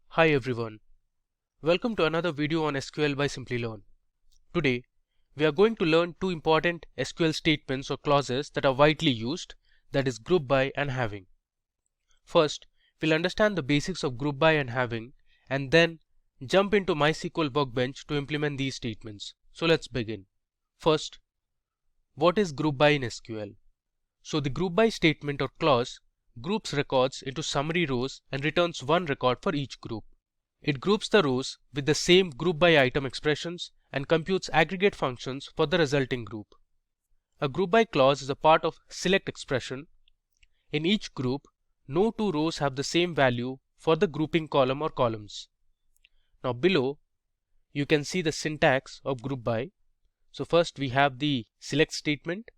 Hi everyone, welcome to another video on SQL by Simplilearn. Today we are going to learn two important SQL statements or clauses that are widely used, that is group by and having. First, we'll understand the basics of group by and having, and then jump into MySQL Workbench to implement these statements. So let's begin. First, what is group by in SQL? So the group by statement or clause groups records into summary rows and returns one record for each group. It groups the rows with the same group by item expressions and computes aggregate functions for the resulting group. A group by clause is a part of select expression. In each group, no two rows have the same value for the grouping column or columns. Now below, you can see the syntax of group by. So first we have the select statement,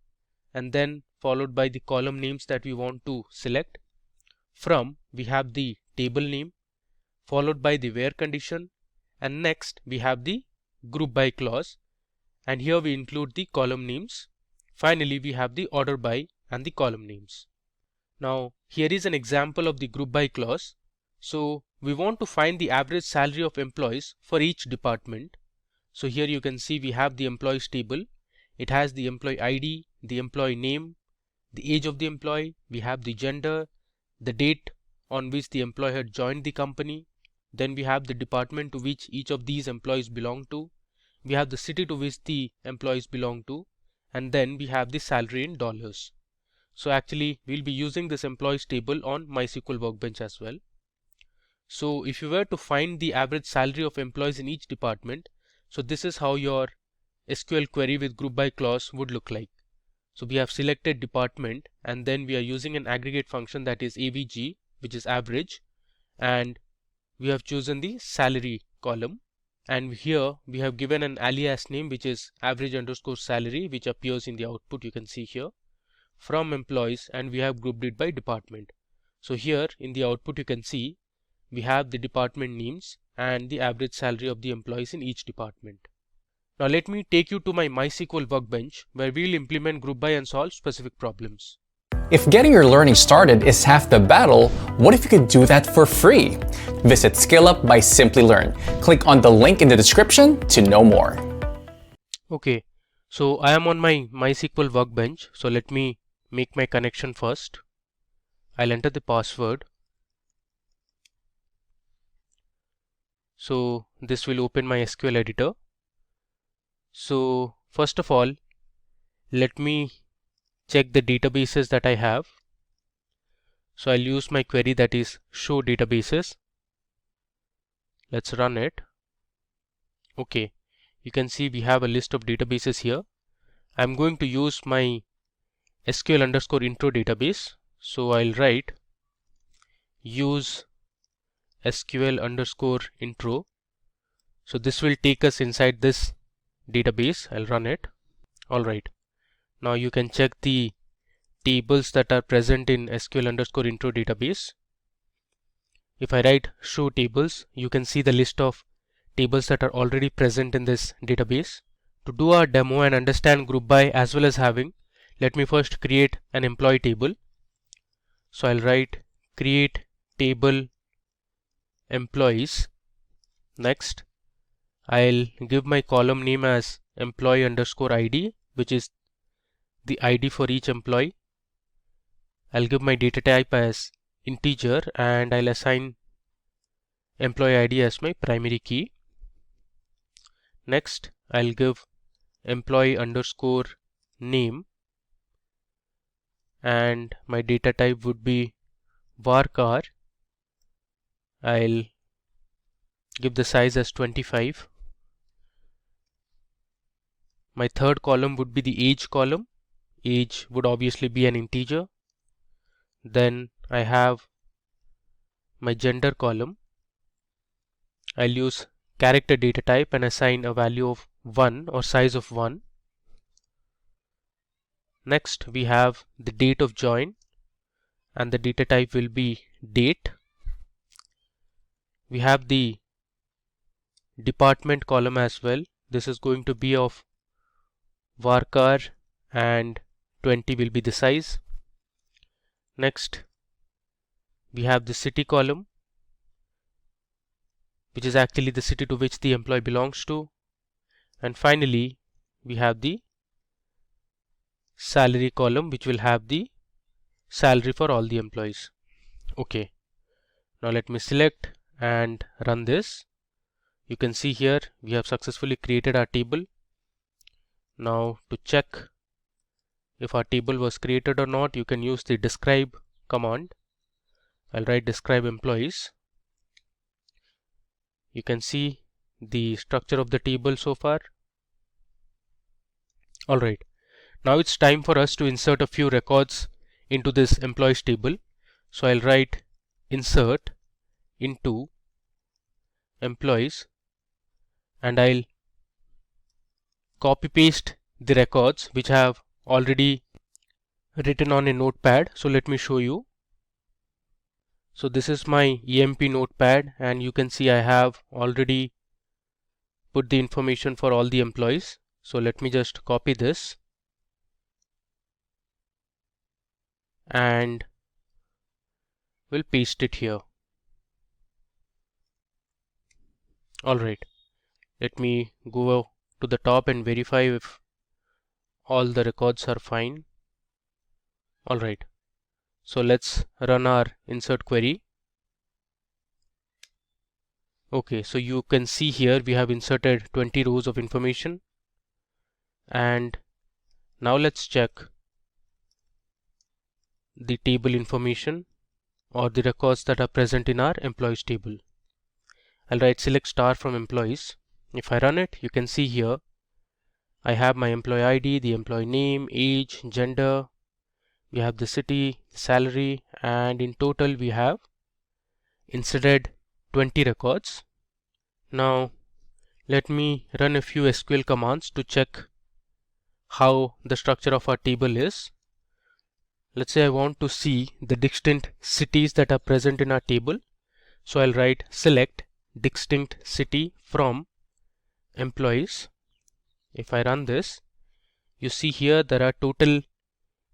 and then followed by the column names that we want to select. From, we have the table name, followed by the where condition, and next we have the group by clause, and here we include the column names. Finally we have the order by and the column names. Now here is an example of the group by clause. So we want to find the average salary of employees for each department. So here you can see we have the employees table. It has the employee ID, the employee name, the age of the employee, we have the gender, the date on which the employee had joined the company, then we have the department to which each of these employees belong to, we have the city to which the employees belong to, and then we have the salary in dollars. So actually we'll be using this employees table on MySQL Workbench as well. So if you were to find the average salary of employees in each department, so this is how your SQL query with group by clause would look like. So we have selected department, and then we are using an aggregate function, that is AVG, which is average, and we have chosen the salary column, and here we have given an alias name which is average underscore salary, which appears in the output, you can see here, from employees, and we have grouped it by department. So here in the output you can see we have the department names and the average salary of the employees in each department. Now let me take you to my MySQL Workbench, where we will implement group by and solve specific problems. If getting your learning started is half the battle, what if you could do that for free? Visit SkillUp by Simplilearn. Click on the link in the description to know more. Okay, so I am on my MySQL Workbench. So let me make my connection first. I'll enter the password. So this will open my SQL editor. So first of all, let me check the databases that I have. So I'll use my query, that is show databases. Let's run it. Okay, you can see we have a list of databases here. I'm going to use my SQL underscore intro database. So I'll write use SQL underscore intro. So this will take us inside this database. I'll run it. Alright, now you can check the tables that are present in SQL underscore intro database. If I write show tables, you can see the list of tables that are already present in this database. To do our demo and understand group by as well as having, let me first create an employee table. So I'll write create table employees. Next, I'll give my column name as employee underscore ID, which is the ID for each employee. I'll give my data type as integer, and I'll assign employee ID as my primary key. Next, I'll give employee underscore name, and my data type would be varchar. I'll give the size as 25. My third column would be the age column. Age would obviously be an integer. Then I have my gender column. I'll use character data type and assign a value of 1 or size of 1. Next we have the date of join, and the data type will be date. We have the department column as well. This is going to be of varchar and 20 will be the size. Next, we have the city column, which is actually the city to which the employee belongs to. And finally, we have the salary column, which will have the salary for all the employees. Okay, now let me select and run this. You can see here we have successfully created our table. Now to check if our table was created or not, you can use the describe command. I'll write describe employees. You can see the structure of the table so far. Alright, now it's time for us to insert a few records into this employees table. So I'll write insert into employees and I'll copy paste the records which I have already written on a notepad. So let me show you. So this is my EMP notepad and you can see I have already put the information for all the employees. So let me just copy this and we'll paste it here. Alright, let me go to the top and verify if all the records are fine. Alright, so let's run our insert query. Okay, so you can see here we have inserted 20 rows of information. And now let's check the table information or the records that are present in our employees table. I'll write select star from employees. If I run it, you can see here I have my employee ID, the employee name, age, gender, we have the city, salary, and in total we have inserted 20 records. Now let me run a few SQL commands to check how the structure of our table is. Let's say I want to see the distinct cities that are present in our table. So I'll write select distinct city from employees. If I run this, you see here there are total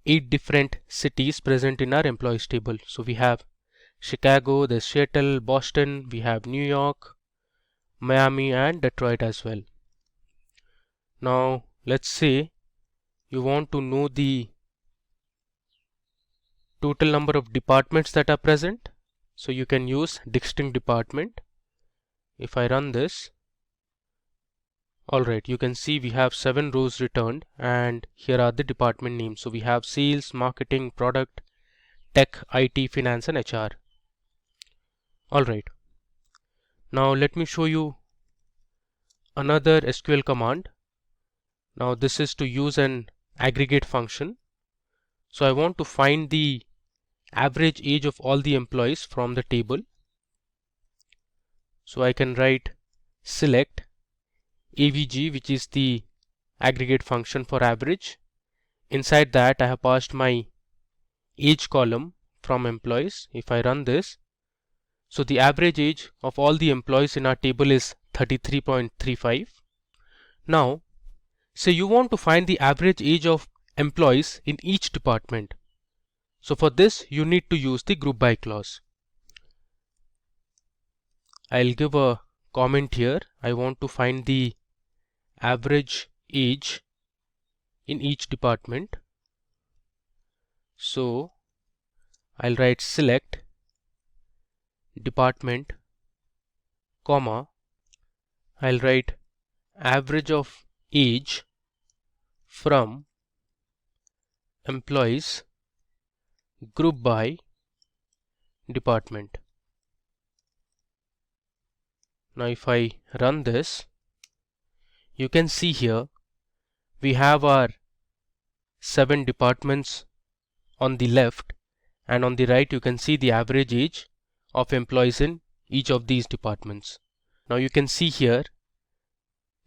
8 different cities present in our employees table. So we have Chicago, there's Seattle, Boston, we have New York, Miami and Detroit as well. Now let's say you want to know the total number of departments that are present. So you can use distinct department. If I run this, alright, you can see we have 7 rows returned and here are the department names. So we have sales, marketing, product, tech, IT, finance and HR. Alright, now let me show you another SQL command. Now this is to use an aggregate function. So I want to find the average age of all the employees from the table. So I can write select AVG, which is the aggregate function for average. Inside that I have passed my age column from employees. If I run this, so the average age of all the employees in our table is 33.35. Now say you want to find the average age of employees in each department. So for this you need to use the group by clause. I'll give a comment here. I want to find the average age in each department. So I'll write select department, comma, I'll write average of age from employees group by department. Now if I run this, you can see here we have our 7 departments on the left and on the right you can see the average age of employees in each of these departments. Now you can see here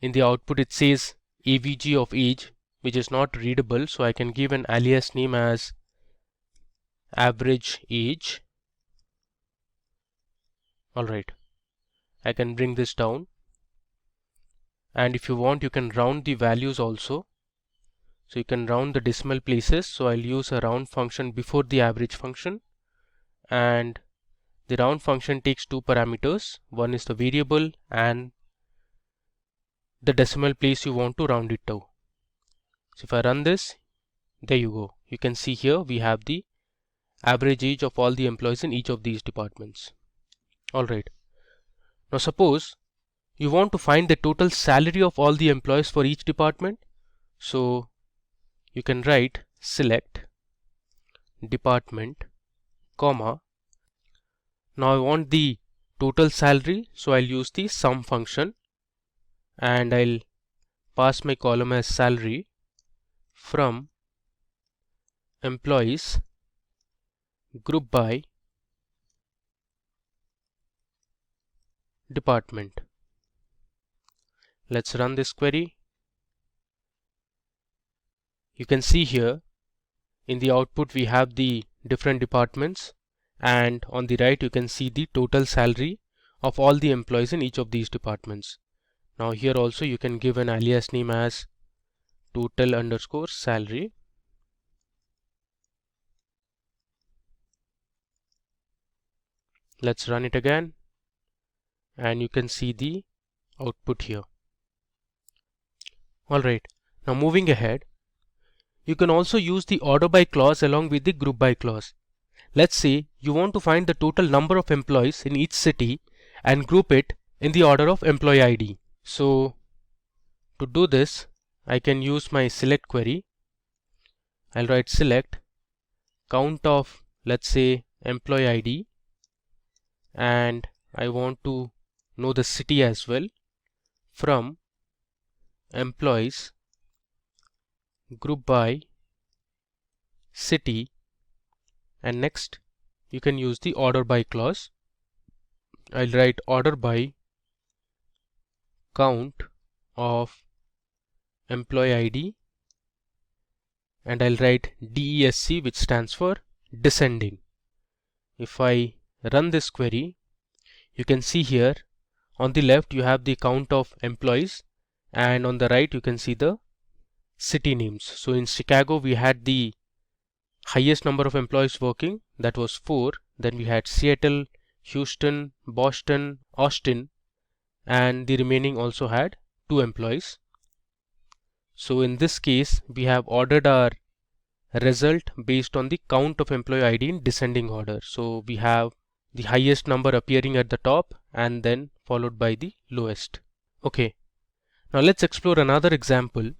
in the output it says AVG of age, which is not readable, so I can give an alias name as average age. Alright, I can bring this down and if you want you can round the values also. So you can round the decimal places. So I'll use a round function before the average function, and the round function takes two parameters. One is the variable and the decimal place you want to round it to. So if I run this, there you go. You can see here we have the average age of all the employees in each of these departments. Alright. Now suppose you want to find the total salary of all the employees for each department. So you can write select department, comma. Now I want the total salary, so I'll use the sum function and I'll pass my column as salary from employees group by department. Let's run this query. You can see here in the output we have the different departments, and on the right you can see the total salary of all the employees in each of these departments. Now here also you can give an alias name as total underscore salary. Let's run it again and you can see the output here. Alright, now moving ahead, you can also use the order by clause along with the group by clause. Let's say you want to find the total number of employees in each city and group it in the order of employee ID. So to do this, I can use my select query. I'll write select count of, let's say, employee ID, and I want to know the city as well, from employees group by city, and next you can use the order by clause. I'll write order by count of employee ID, and I'll write DESC, which stands for descending. If I run this query, you can see here on the left you have the count of employees, and on the right you can see the city names. So in Chicago we had the highest number of employees working, that was 4. Then we had Seattle, Houston, Boston, Austin, and the remaining also had 2 employees. So in this case we have ordered our result based on the count of employee ID in descending order. So we have the highest number appearing at the top and then followed by the lowest. Okay, now let's explore another example.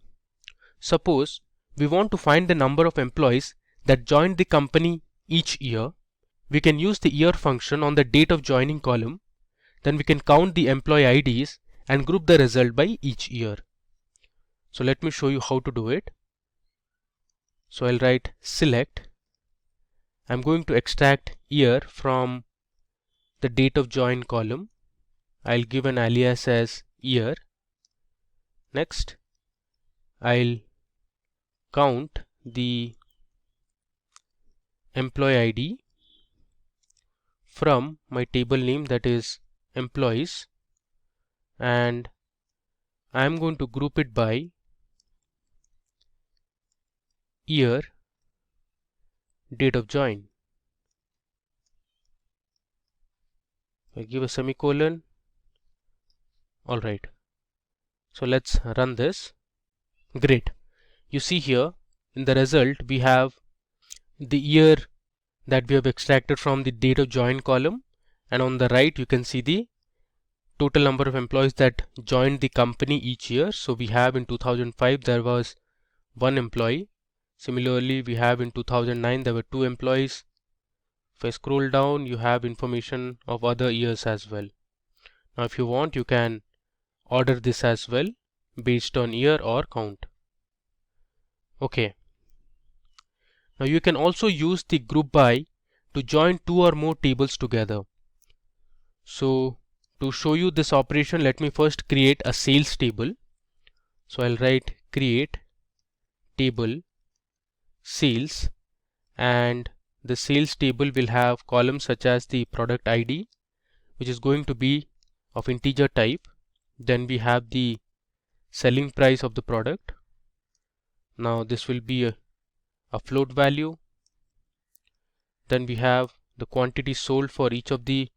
Suppose we want to find the number of employees that joined the company each year. We can use the year function on the date of joining column. Then we can count the employee IDs and group the result by each year. So let me show you how to do it. So I'll write select. I'm going to extract year from the date of join column. I'll give an alias as year. Next, I'll count the employee ID from my table name, that is employees, and I'm going to group it by year, date of join. I give a semicolon. Alright, so let's run this. Great. You see here in the result we have the year that we have extracted from the date of join column, and on the right you can see the total number of employees that joined the company each year. So we have in 2005 there was 1 employee. Similarly, we have in 2009 there were 2 employees. If I scroll down, you have information of other years as well. Now if you want, you can order this as well based on year or count. Okay. Now you can also use the group by to join 2 or more tables together. So to show you this operation, let me first create a sales table. So I'll write create table sales, and the sales table will have columns such as the product ID, which is going to be of integer type. Then we have the selling price of the product, Now this will be a float value. Then we have the quantity sold for each of the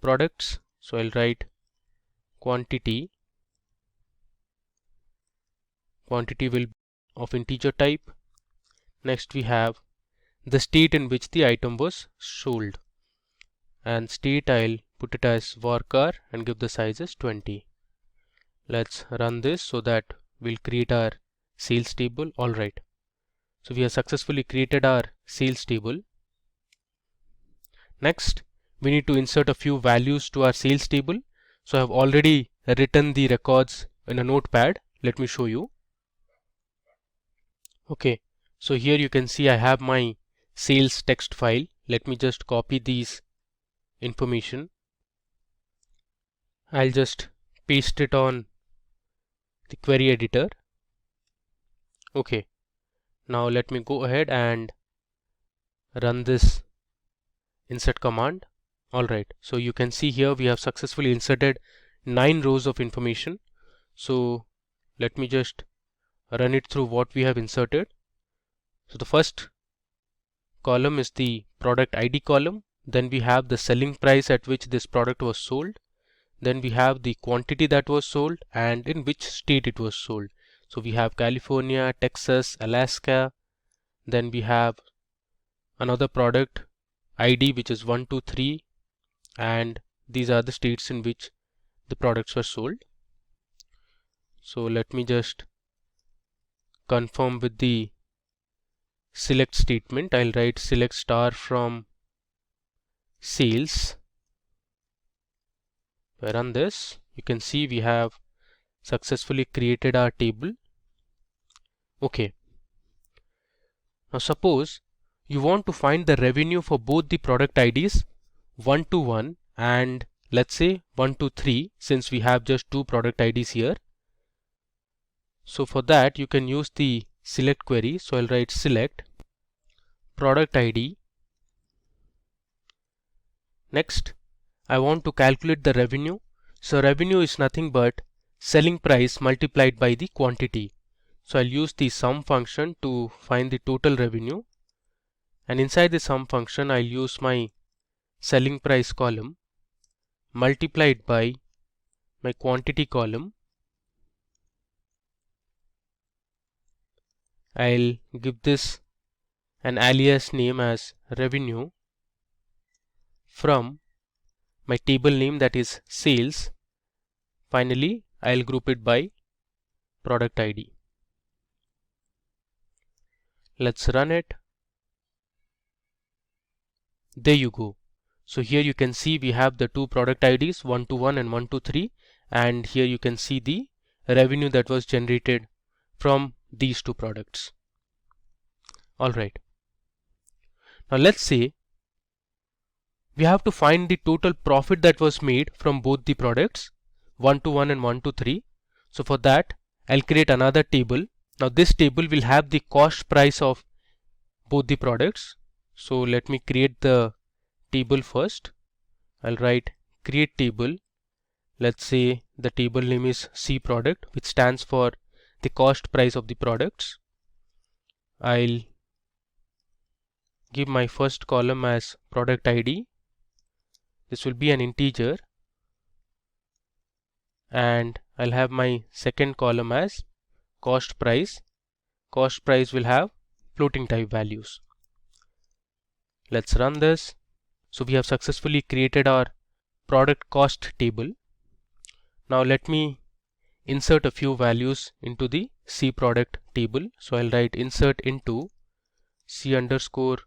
products. So I'll write quantity will be of integer type. Next we have the state in which the item was sold, and state I'll put it as varchar and give the size as 20. Let's run this so that we'll create our sales table. Alright, so we have successfully created our sales table. Next we need to insert a few values to our sales table. So I have already written the records in a notepad. Let me show you. Okay, so here you can see I have my sales text file. Let me just copy these information. I'll just paste it on the query editor. Okay, now let me go ahead and run this insert command. Alright, so you can see here we have successfully inserted 9 rows of information. So let me just run it through what we have inserted. So the first column is the product ID column. Then we have the selling price at which this product was sold. Then we have the quantity that was sold and in which state it was sold. So we have California, Texas, Alaska. Then we have another product ID which is 123, and these are the states in which the products were sold. So let me just confirm with the select statement. I'll write select star from sales. If I run this, you can see we have successfully created our table. Okay, now suppose you want to find the revenue for both the product IDs 121 and let's say 123, since we have just two product IDs here. So for that you can use the select query. So I'll write select product ID. Next I want to calculate the revenue. So revenue is nothing but selling price multiplied by the quantity. So I'll use the sum function to find the total revenue, and inside the sum function I'll use my selling price column multiplied by my quantity column. I'll give this an alias name as revenue from my table name, that is sales. Finally I'll group it by product ID. Let's run it. There you go. So here you can see we have the two product IDs 121 and 123, and here you can see the revenue that was generated from these two products. Alright, now let's say we have to find the total profit that was made from both the products 121 and 123. So for that I'll create another table. Now this table will have the cost price of both the products. So let me create the table first. I'll write create table. Let's say the table name is C product, which stands for the cost price of the products. I'll give my first column as product ID. This will be an integer, and I'll have my second column as cost price. Cost price will have floating type values. Let's run this. So we have successfully created our product cost table. Now let me insert a few values into the C product table. So I'll write insert into C underscore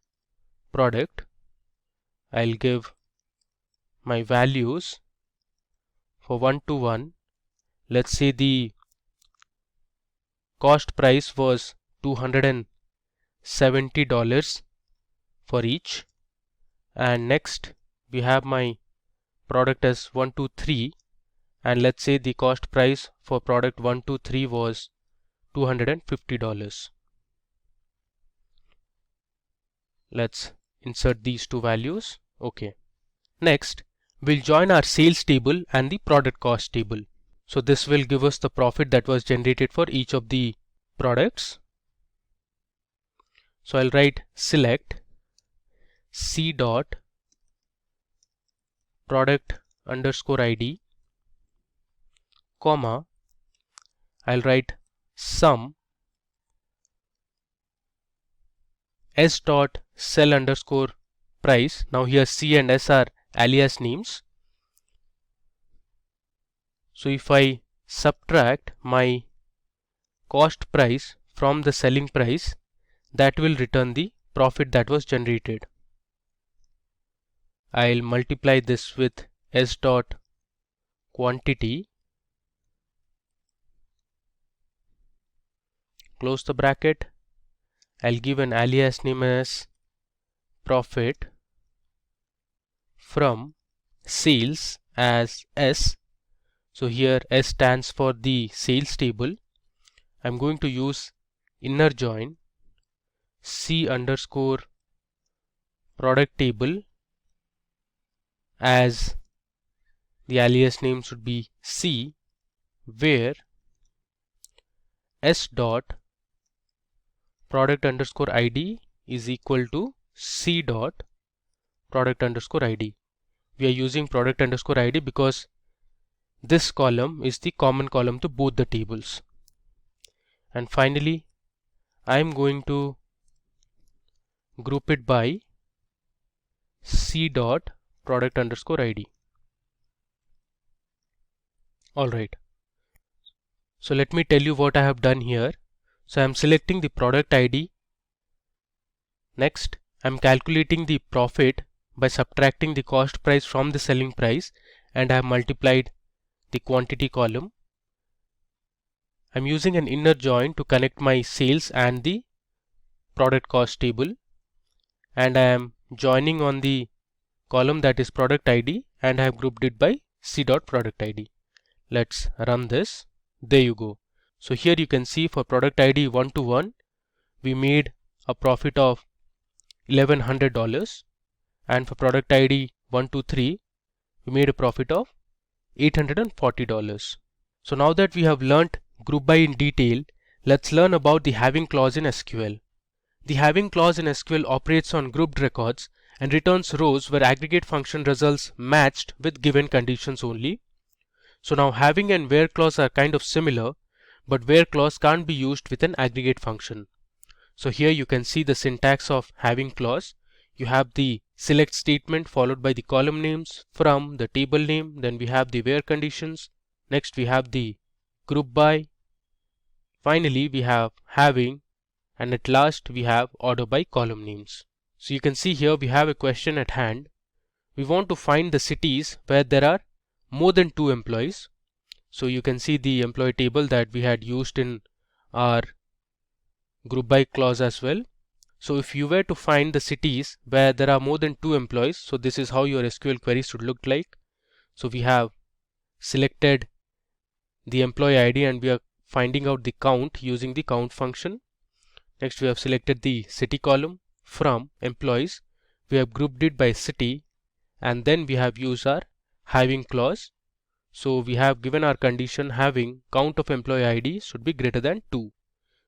product. I'll give my values for 121. Let's say the cost price was $270 for each, and next we have my product as 123, and let's say the cost price for product 123 was $250. Let's insert these two values. Okay, next we'll join our sales table and the product cost table. So this will give us the profit that was generated for each of the products. So I'll write select C dot product underscore ID, comma, I'll write sum S dot sell underscore price. Now here C and S are alias names. So if I subtract my cost price from the selling price, that will return the profit that was generated. I'll multiply this with S dot quantity, close the bracket. I'll give an alias name as profit from sales as S. So here S stands for the sales table. I'm going to use inner join C underscore product table as the alias name should be C, where S dot product underscore ID is equal to C dot product underscore ID. We are using product underscore ID because this column is the common column to both the tables. And finally, I am going to group it by C dot product underscore ID. Alright. So let me tell you what I have done here. So I am selecting the product ID. Next, I am calculating the profit by subtracting the cost price from the selling price, and I have multiplied the quantity column. I am using an inner join to connect my sales and the product cost table, and I am joining on the column that is product ID, and I have grouped it by C dot product ID. Let's run this. There you go. So here you can see for product ID 121 we made a profit of $1,100, and for product ID 123 we made a profit of $840. So now that we have learnt group by in detail, let's learn about the having clause in SQL. The having clause in SQL operates on grouped records and returns rows where aggregate function results matched with given conditions only. So now having and where clause are kind of similar, but where clause can't be used with an aggregate function. So here you can see the syntax of having clause. You have the select statement followed by the column names from the table name, then we have the where conditions, next we have the group by, finally we have having, and at last we have order by column names. So you can see here we have a question at hand. We want to find the cities where there are more than 2 employees. So you can see the employee table that we had used in our group by clause as well. So if you were to find the cities where there are more than 2 employees, so this is how your SQL query should look like. So we have selected the employee ID and we are finding out the count using the count function. Next we have selected the city column from employees. We have grouped it by city, and then we have used our having clause. So we have given our condition having count of employee ID should be greater than 2.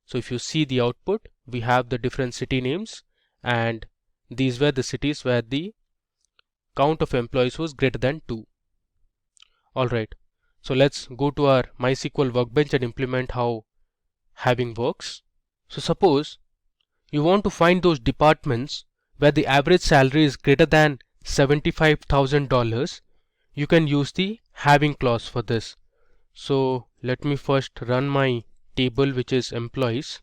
So if you see the output, we have the different city names, and these were the cities where the count of employees was greater than 2. Alright, so let's go to our MySQL workbench and implement how having works. So suppose you want to find those departments where the average salary is greater than $75,000. You can use the having clause for this. So let me first run my table, which is employees.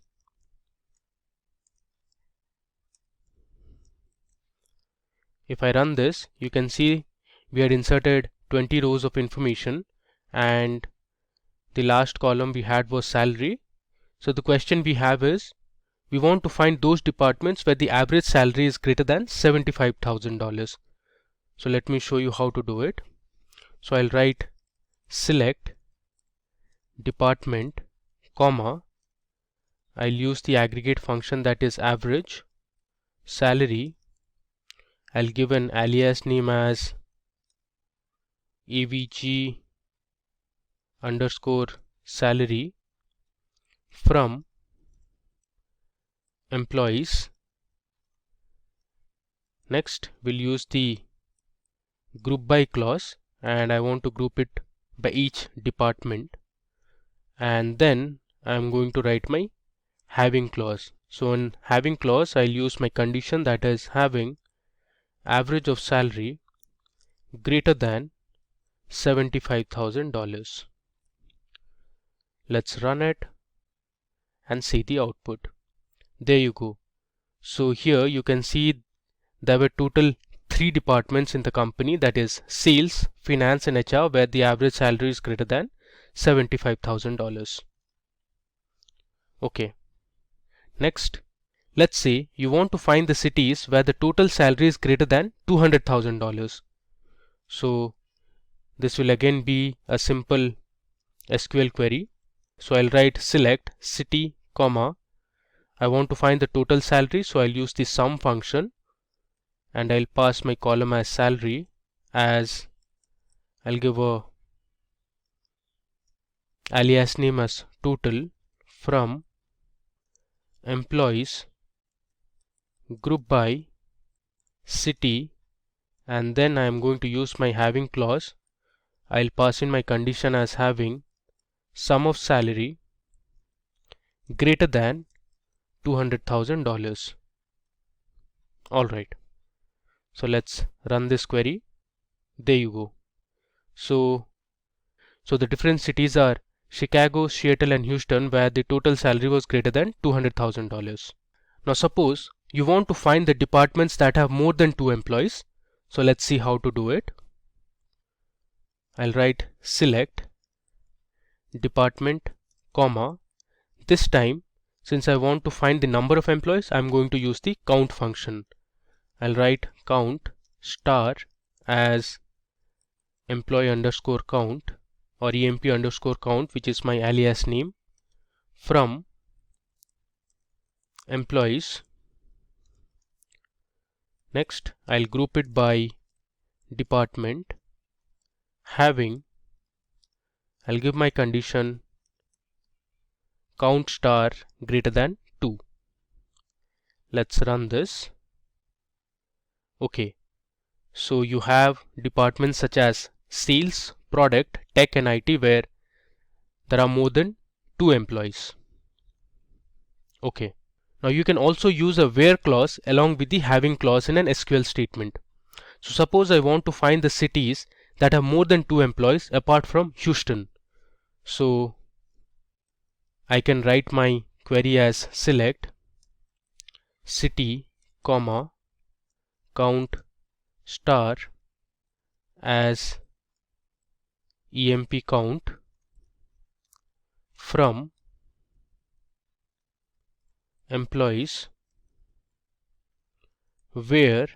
If I run this, you can see we had inserted 20 rows of information, and the last column we had was salary. So the question we have is, we want to find those departments where the average salary is greater than $75,000. So let me show you how to do it. So I'll write select department, comma, I'll use the aggregate function that is average salary. I'll give an alias name as avg underscore salary from employees, Next, we'll use the group by clause, and I want to group it by each department, and then I'm going to write my having clause. So in having clause, I'll use my condition, that is having average of salary greater than $75,000. Let's run it and see the output. There you go. So here you can see there were total 3 departments in the company, that is sales, finance and HR, where the average salary is greater than $75,000. Okay. Next, let's say you want to find the cities where the total salary is greater than $200,000. So this will again be a simple SQL query. So I'll write select city, comma, I want to find the total salary, so I'll use the sum function, and I'll pass my column as salary, as I'll give a alias name as total from employees group by city, and then I am going to use my having clause. I'll pass in my condition as having sum of salary greater than $200,000. Alright, so let's run this query. There you go. So the different cities are Chicago, Seattle and Houston, where the total salary was greater than $200,000. Now suppose you want to find the departments that have more than 2 employees. So let's see how to do it. I'll write select department, comma, this time since I want to find the number of employees, I'm going to use the count function. I'll write count star as employee underscore count or EMP underscore count, which is my alias name, from employees. Next, I'll group it by department, having, I'll give my condition count star greater than 2. Let's run this. Okay, so you have departments such as sales, product, tech and IT, where there are more than 2 employees. Okay, now you can also use a where clause along with the having clause in an SQL statement. So suppose I want to find the cities that have more than 2 employees apart from Houston. So I can write my query as select city, comma, count star as EMP count from employees, where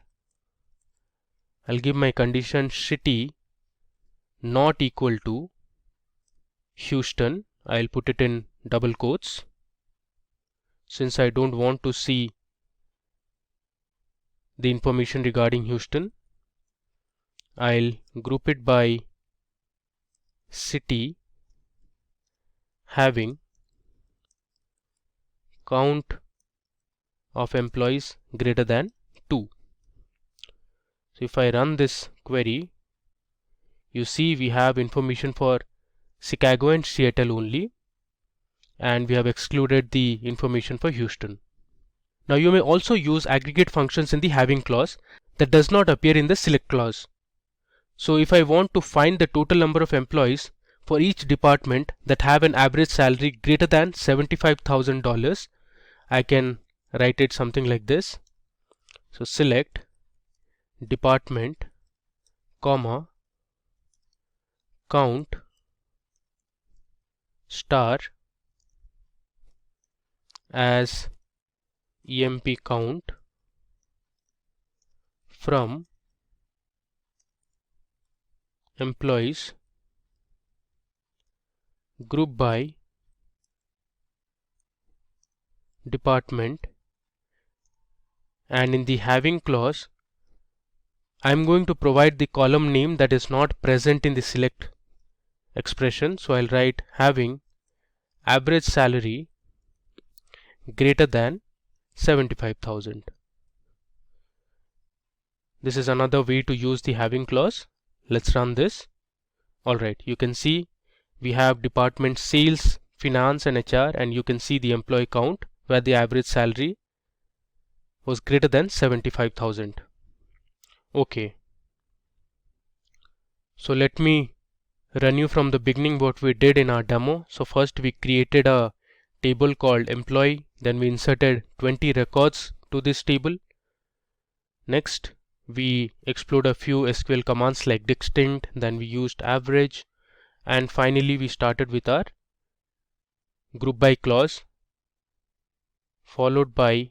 I'll give my condition city not equal to Houston. I'll put it in double quotes since I don't want to see the information regarding Houston. I'll group it by city, having count of employees greater than 2. So if I run this query, you see we have information for Chicago and Seattle only, and we have excluded the information for Houston. Now you may also use aggregate functions in the having clause that does not appear in the select clause. So if I want to find the total number of employees for each department that have an average salary greater than $75,000, I can write it something like this. So select department, comma, count star as EMP count from employees group by department, and in the having clause I'm going to provide the column name that is not present in the select expression. So I'll write having average salary greater than 75,000. This is another way to use the having clause. Let's run this. Alright, you can see we have department sales, finance and HR, and you can see the employee count where the average salary was greater than 75,000. Okay. So let me run you from the beginning what we did in our demo. So first we created a table called employee, then we inserted 20 records to this table. Next we explored a few SQL commands like distinct, then we used average, and finally we started with our group by clause, followed by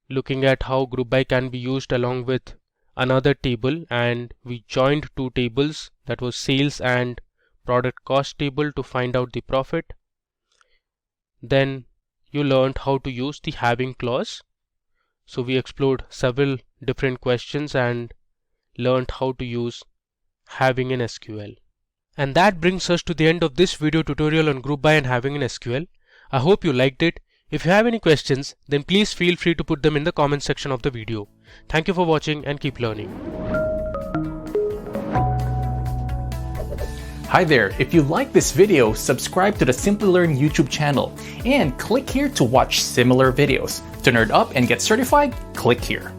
looking at how group by can be used along with another table, and we joined two tables, that was sales and product cost table, to find out the profit. Then you learned how to use the having clause. So we explored several different questions and learned how to use having in SQL. And that brings us to the end of this video tutorial on group by and having in SQL. I hope you liked it. If you have any questions, then please feel free to put them in the comment section of the video. Thank you for watching and keep learning. Hi there, if you like this video, subscribe to the Simply Learn YouTube channel and click here to watch similar videos. To nerd up and get certified, click here.